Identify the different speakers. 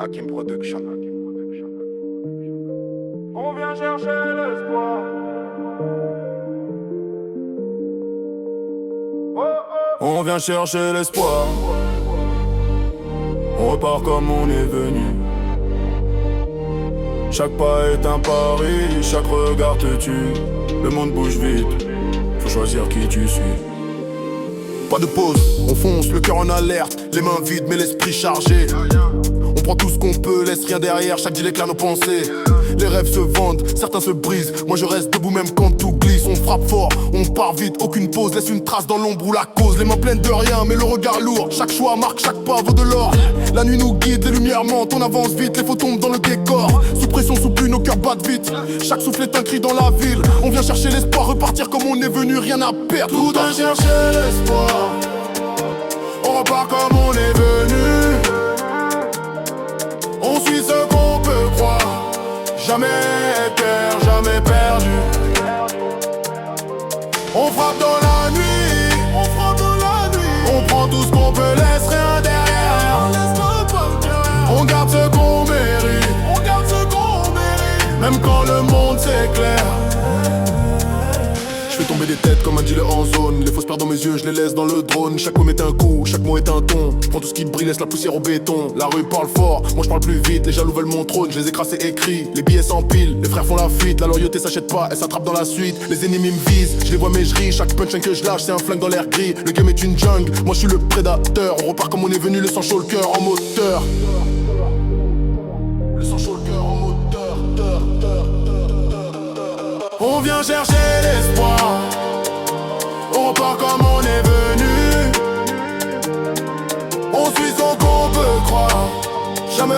Speaker 1: Hakim Production.
Speaker 2: On vient chercher l'espoir.
Speaker 3: On vient chercher l'espoir. On repart comme on est venu. Chaque pas est un pari, chaque regard te tue. Le monde bouge vite, faut choisir qui tu suis. Pas de pause, on fonce, le cœur en alerte. Les mains vides mais l'esprit chargé. On prend tout ce qu'on peut, laisse rien derrière, chaque deal éclaire nos pensées. Les rêves se vendent, certains se brisent. Moi je reste debout même quand tout glisse. On frappe fort, on part vite, aucune pause. Laisse une trace dans l'ombre ou la cause. Les mains pleines de rien mais le regard lourd. Chaque choix marque, chaque pas vaut de l'or. La nuit nous guide, les lumières mentent. On avance vite, les faux tombent dans le décor. Sous pression, sous pluie, nos cœurs battent vite. Chaque souffle est un cri dans la ville. On vient chercher l'espoir, repartir comme on est venu, rien à perdre. Tout à chercher l'espoir. On repart comme on est venu. On suit ce qu'on peut croire. Jamais peur, jamais perdu. On frappe dans la nuit. On frappe dans la nuit. On prend tout ce qu'on peut, laisse rien derrière. On garde ce qu'on mérite. On garde ce qu'on mérite. Même quand le monde s'éclaire. Je fais tomber des têtes comme un dealer en zone. Les fausses paires dans mes yeux, je les laisse dans le drone. Chaque mot est un coup, chaque mot est un ton. Je prends tout ce qui brille, laisse la poussière au béton. La rue parle fort, moi je parle plus vite. Les jaloux veulent mon trône, je les écrase et écrit. Les billets s'empilent, les frères font la fuite. La loyauté s'achète pas, elle s'attrape dans la suite. Les ennemis me visent, je les vois mais je ris. Chaque punchline que je lâche, c'est un flingue dans l'air gris. Le game est une jungle, moi je suis le prédateur. On repart comme on est venu, le sang chaud, le cœur en moteur. Le sang chaud, le cœur en moteur. On vient chercher l'espoir. On repart comme on est venu. On suit son qu'on peut croire. Jamais